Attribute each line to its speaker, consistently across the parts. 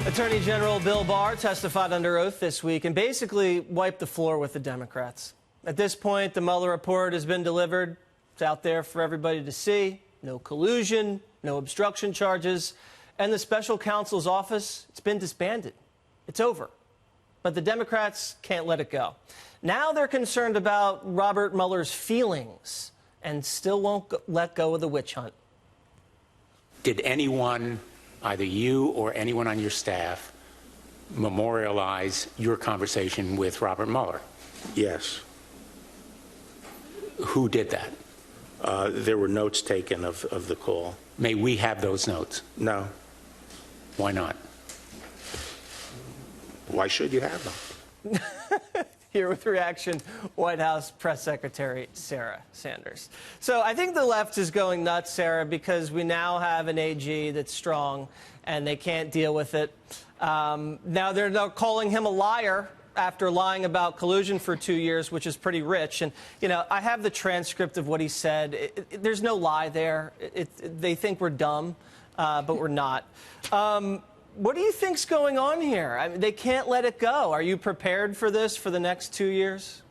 Speaker 1: Attorney General Bill Barr testified under oath this week and basically wiped the floor with the Democrats. At this point, the Mueller report has been delivered. It's out there for everybody to see. No collusion, no obstruction charges, and the special counsel's office, it's been disbanded. It's over. But the Democrats can't let it go. Now they're concerned about Robert Mueller's feelings and still won't let go of the witch hunt.
Speaker 2: Did anyone, either you or anyone on your staff, memorialize your conversation with Robert Mueller?
Speaker 3: Yes.
Speaker 2: Who did that?
Speaker 3: There were notes taken of the call.
Speaker 2: May we have those notes?
Speaker 3: No.
Speaker 2: Why not?
Speaker 3: Why should you have them?
Speaker 1: Here with reaction, White House Press Secretary Sarah Sanders. So I think the left is going nuts, Sarah, because we now have an AG that's strong and they can't deal with it. Now they're calling him a liar after lying about collusion for 2 years, which is pretty rich. And, you know, I have the transcript of what he said. There's no lie there. They think we're dumb, but we're not. What do you think's going on here? I mean, they can't let it go. Are you prepared for this for the next 2 years?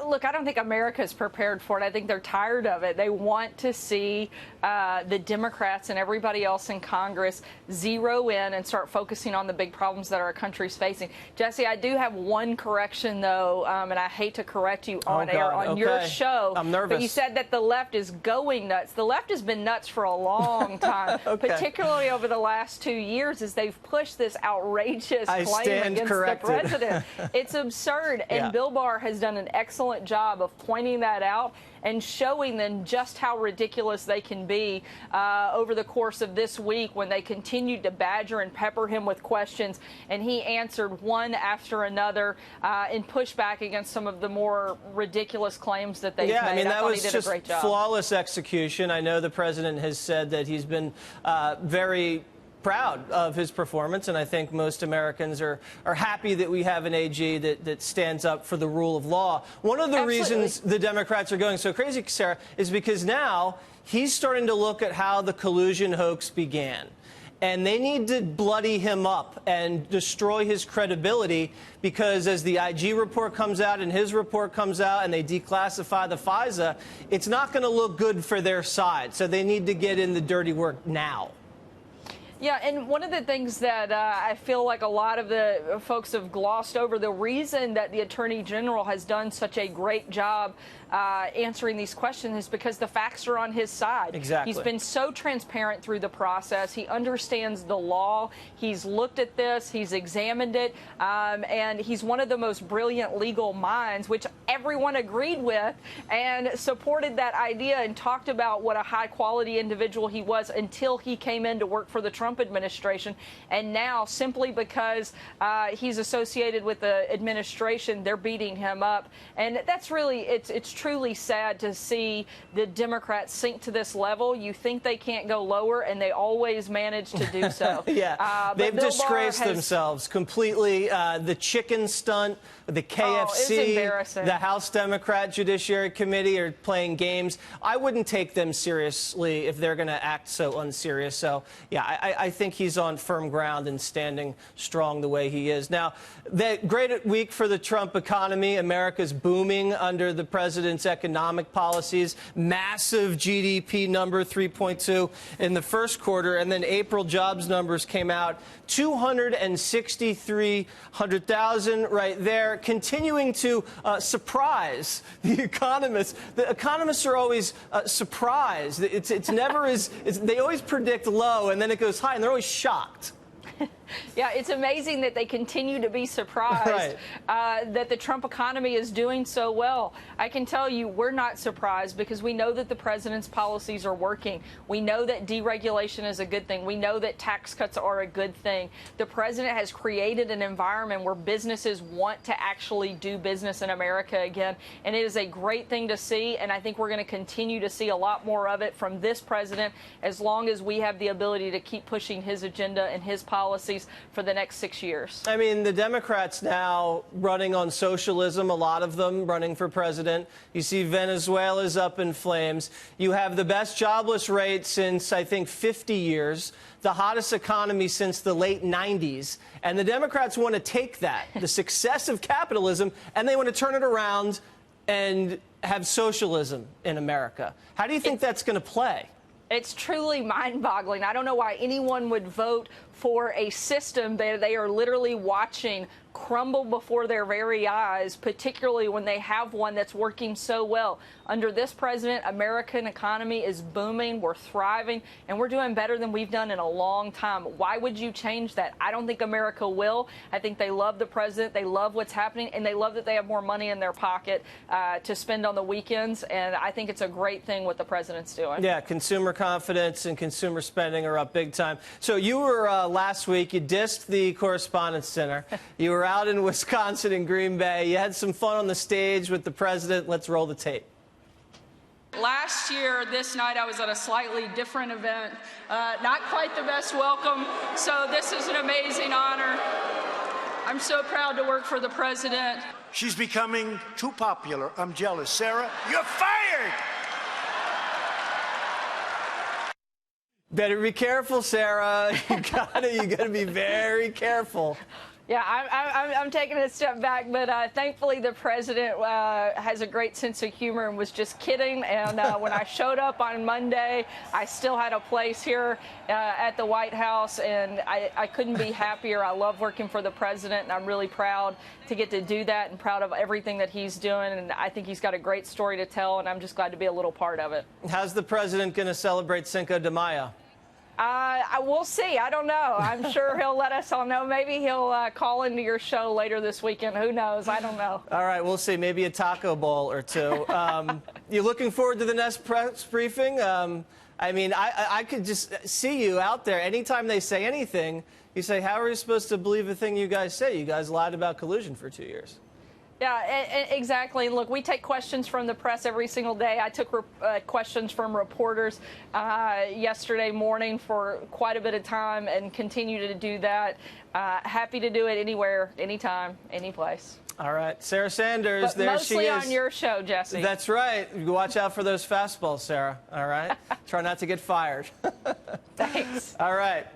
Speaker 4: Look, I don't think America's prepared for it. I think they're tired of it. They want to see the Democrats and everybody else in Congress zero in and start focusing on the big problems that our country's facing. Jesse, I do have one correction, though, and I hate to correct you on air on your show.
Speaker 1: I'm nervous.
Speaker 4: But you said that the left is going nuts. The left has been nuts for a long time, particularly over the last 2 years as they've pushed this outrageous claim against the president. It's absurd. And Bill Barr has done an excellent job of pointing that out and showing them just how ridiculous they can be over the course of this week when they continued to badger and pepper him with questions, and he answered one after another and pushed back against some of the more ridiculous claims that they've made.
Speaker 1: I mean, that was just
Speaker 4: a great job.
Speaker 1: Flawless execution. I know the president has said that he's been very proud of his performance, and I think most Americans are happy that we have an AG that stands up for the rule of law. One of the reasons the Democrats are going so crazy, Sarah, is because now he's starting to look at how the collusion hoax began. And they need to bloody him up and destroy his credibility because as the IG report comes out and his report comes out and they declassify the FISA, it's not going to look good for their side. So they need to get in the dirty work now.
Speaker 4: Yeah, and one of the things that I feel like a lot of the folks have glossed over, the reason that the Attorney General has done such a great job answering these questions is because the facts are on his side.
Speaker 1: Exactly.
Speaker 4: He's been so transparent through the process. He understands the law. He's looked at this. He's examined it. And he's one of the most brilliant legal minds, which everyone agreed with and supported that idea and talked about what a high-quality individual he was until he came in to work for the Trump administration. And now, simply because he's associated with the administration, they're beating him up. And that's really, it's truly sad to see the Democrats sink to this level. You think they can't go lower, and they always manage to do so.
Speaker 1: They've disgraced themselves completely. The chicken stunt, the KFC, the House Democrat Judiciary Committee are playing games. I wouldn't take them seriously if they're going to act so unserious. So, yeah, I think he's on firm ground and standing strong the way he is. Now, great week for the Trump economy. America's booming under the president's economic policies. Massive GDP number, 3.2 in the first quarter. And then April jobs numbers came out, 263,000 right there, continuing to surprise the economists. The economists are always surprised. It's never as they always predict low and then it goes high, and they're always shocked.
Speaker 4: Yeah, it's amazing that they continue to be surprised that the Trump economy is doing so well. I can tell you we're not surprised because we know that the president's policies are working. We know that deregulation is a good thing. We know that tax cuts are a good thing. The president has created an environment where businesses want to actually do business in America again, and it is a great thing to see, and I think we're going to continue to see a lot more of it from this president as long as we have the ability to keep pushing his agenda and his policies policies for the next 6 years.
Speaker 1: I mean, the Democrats now running on socialism, a lot of them running for president. You see Venezuela's up in flames. You have the best jobless rate since, I think, 50 years, the hottest economy since the late 90s. And the Democrats want to take that, the success of capitalism, and they want to turn it around and have socialism in America. How do you think that's going to play?
Speaker 4: It's truly mind-boggling. I don't know why anyone would vote for a system that they are literally watching crumble before their very eyes, particularly when they have one that's working so well. Under this president, American economy is booming, we're thriving, and we're doing better than we've done in a long time. Why would you change that? I don't think America will. I think they love the president, they love what's happening, and they love that they have more money in their pocket to spend on the weekends, and I think it's a great thing what the president's doing.
Speaker 1: Yeah, consumer confidence and consumer spending are up big time. So you were last week, you dissed the Correspondence Center. You were out in Wisconsin in Green Bay. You had some fun on the stage with the president. Let's roll the tape.
Speaker 5: Last year, this night, I was at a slightly different event. Not quite the best welcome, so this is an amazing honor. I'm so proud to work for the president.
Speaker 6: She's becoming too popular. I'm jealous. Sarah, you're fired!
Speaker 1: Better be careful, Sarah. You gotta be very careful.
Speaker 4: Yeah, I'm taking a step back, but thankfully the president has a great sense of humor and was just kidding. And when I showed up on Monday, I still had a place here at the White House, and I couldn't be happier. I love working for the president, and I'm really proud to get to do that and proud of everything that he's doing. And I think he's got a great story to tell, and I'm just glad to be a little part of it.
Speaker 1: How's the president going to celebrate Cinco de Mayo?
Speaker 4: We'll see. I don't know. I'm sure he'll let us all know. Maybe he'll call into your show later this weekend. Who knows? I don't know.
Speaker 1: All right, we'll see. Maybe a taco bowl or two. You looking forward to the next press briefing? I mean, I could just see you out there. Anytime they say anything, you say, how are we supposed to believe the thing you guys say? You guys lied about collusion for 2 years.
Speaker 4: Yeah, exactly. Look, we take questions from the press every single day. I took questions from reporters yesterday morning for quite a bit of time and continue to do that. Happy to do it anywhere, anytime, any place.
Speaker 1: All right. Sarah Sanders,
Speaker 4: but
Speaker 1: there she is.
Speaker 4: mostly on your show, Jesse.
Speaker 1: That's right. You watch out for those fastballs, Sarah. All right? Try not to get fired.
Speaker 4: Thanks.
Speaker 1: All right.